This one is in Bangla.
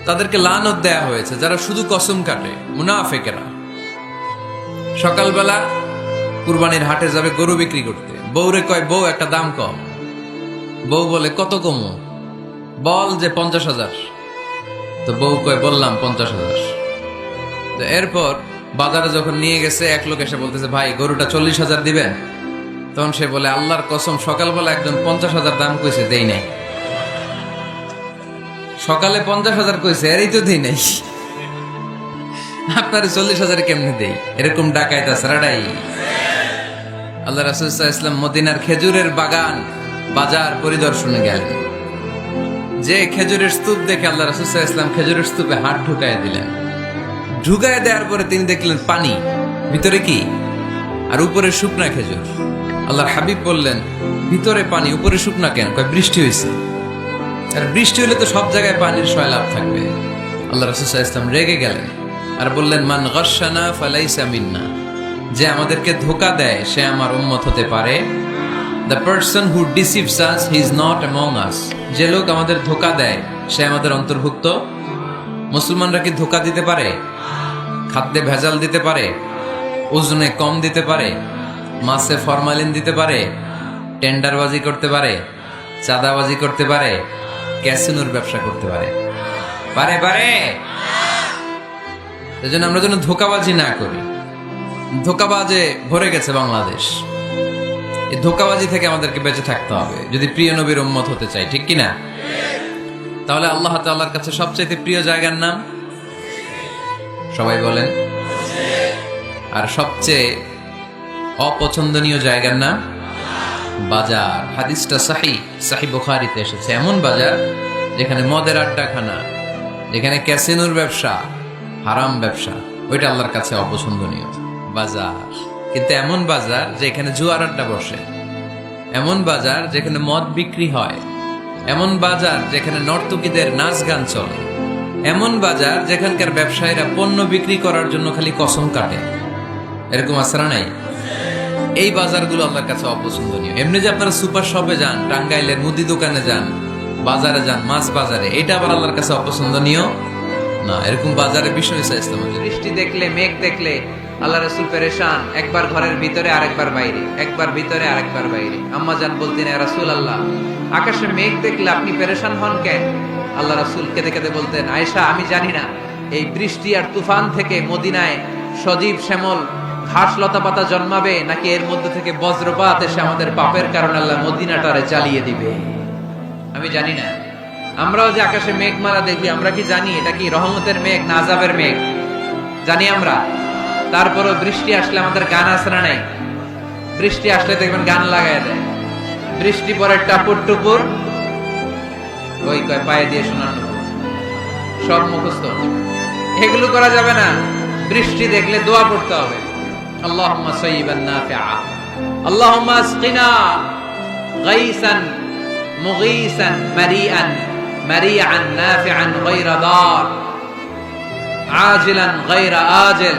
তাদেরকে লানত দেয়া হয়েছে যারা শুধু কসম কাটে, মুনাফিকেরা। সকালবেলা কুরবানির হাটে যাবে গরু বিক্রি করতে, বউরে কয় বউ একটা দাম কম। বউ বলে কত কমো, বল যে 50,000। তো বউ কয় বললাম 50,000। তো এরপর বাজারে যখন নিয়ে গেছে এক লোক এসে বলতেছে ভাই গরুটা 40,000 দিবেন। তখন সে বলে আল্লাহর কসম সকালবেলা একজন 50,000 দাম কইছে, দেই নাই। সকালে 50,000 কইছে, এরই তো দেই নাই, আপনার 40,000 কেমনে দেই? এরকম ডাকাইত আছে রাডাই। আল্লাহ রাসূল সাল্লাল্লাহু আলাইহি ওয়াসাল্লাম মদিনার খেজুরের বাগান বাজার পরিদর্শনে গেলেন। যে খেজুরের স্তূপ দেখে আল্লাহ রাসূল সাল্লাল্লাহু আলাইহি ওয়াসাল্লাম খেজুরের স্তূপে হাত ঢুকায় দিলেন। ঢুকায় দেওয়ার পরে তিনি দেখলেন পানি, ভিতরে কি আর উপরে শুকনা খেজুর। আল্লাহর হাবিব বললেন ভিতরে পানি উপরে শুকনা কেন? কয় বৃষ্টি হয়েছে। আর বৃষ্টি হলে তো সব জায়গায় পানির সয়লাভ থাকবে। আল্লাহ রাসূল সাল্লাল্লাহু আলাইহি ওয়াসাল্লাম রেগে গেলেন আর বললেন মান গাশশানা ফালাইসা মিন্না, যে আমাদেরকে ধোঁকা দেয় সে আমার উম্মত হতে পারে। The person who deceives us, he is not among us. যে লোক আমাদের ধোঁকা দেয় সে আমাদের অন্তর্ভুক্ত। মুসলমানরা কি ধোঁকা দিতে পারে? খাদ্যে ভেজাল দিতে পারে? ওজনে কম দিতে পারে? মাছে ফরমালিন দিতে পারে? টেন্ডারবাজি করতে পারে? চাঁদাবাজি করতে পারে? ক্যাসিনোর ব্যবসা করতে পারে? পারে পারে? এজন্য আমরা যেন ধোঁকাবাজি না করি। ধোঁকাবাজে ভরে গেছে বাংলাদেশ। এই ধোঁকাবাজি থেকে আমাদেরকে বেঁচে থাকতে হবে যদি প্রিয় নবীর উম্মত হতে চাই, ঠিক কিনা? তাহলে আল্লাহ তাআলার কাছে সবচেয়ে প্রিয় জায়গার নাম সবাই বলেন। আর সবচেয়ে অপছন্দনীয় জায়গার নাম বাজার। হাদিসটা সহিহ বুখারীতে এসেছে। এমন বাজার যেখানে মদের আড্ডাখানা, যেখানে ক্যাসিনোর ব্যবসা, হারাম ব্যবসা, ওইটা আল্লাহর কাছে অপছন্দনীয় বাজার। কিন্তু এমন বাজার যেখানে জুয়ার আড্ডা বসে, এমন বাজার যেখানে মদ বিক্রি হয়, এমন বাজার যেখানে নর্তকীদের নাচ গান চলে, এমন বাজার যেখানকার ব্যবসায়ীরা পণ্য বিক্রি করার জন্য খালি কসম কাটে, এরকম আসারা নাই। এই বাজারগুলো আল্লাহর কাছে অপছন্দনীয়। এমনি যে আপনারা সুপার শপে যান, টাঙ্গাইলের মুদি দোকানে যান, বাজারে যান, মাছ বাজারে, এটা আবার আল্লাহর কাছে অপছন্দনীয় না। এরকম বাজারে বিষয় ইসলাম। বৃষ্টি দেখলে, মেঘ দেখলে আল্লাহ রাসূল পেরেশান, একবার ঘরের ভিতরে আরেকবার বাইরে, একবার ভিতরে আরেকবার বাইরে। আম্মা জান বলতেন ইয়া রাসূলুল্লাহ, আকাশে মেঘ দেখলে আপনি পেরেশান হন কেন? আল্লাহ রাসূল কেঁদে কেঁদে বলতেন, আয়েশা আমি জানি না এই বৃষ্টি আর তুফান থেকে মদিনায় সজীব শ্যামল ঘাস লতা পাতা জন্মাবে, নাকি এর মধ্যে থেকে বজ্রপাত এসে আমাদের পাপের কারণে আল্লাহ মদিনাটারে জ্বালিয়ে দিবে, আমি জানি না। আমরাও যে আকাশে মেঘমালা দেখি, আমরা কি জানি এটা কি রহমতের মেঘ না আযাবের মেঘ? জানি আমরা। তারপরও বৃষ্টি আসলে আমাদের গান আসরা নাই। বৃষ্টি আসলে দেখবেন গান লাগায় দেয়। বৃষ্টি পরে টাপুর টুপুর, ওই কয় পায়ে দিয়ে শোনানো, সব মুখস্থ। এগুলো করা যাবে না। বৃষ্টি দেখলে দোয়া পড়তে হবে, আল্লাহুম্মা সাইয়িবান নাফিআ, আল্লাহুম্মা আসকিনা গাইসান মুগীসান মারিআন মারিআন নাফিআন গায়রা দার আজিলান গায়রা আজিল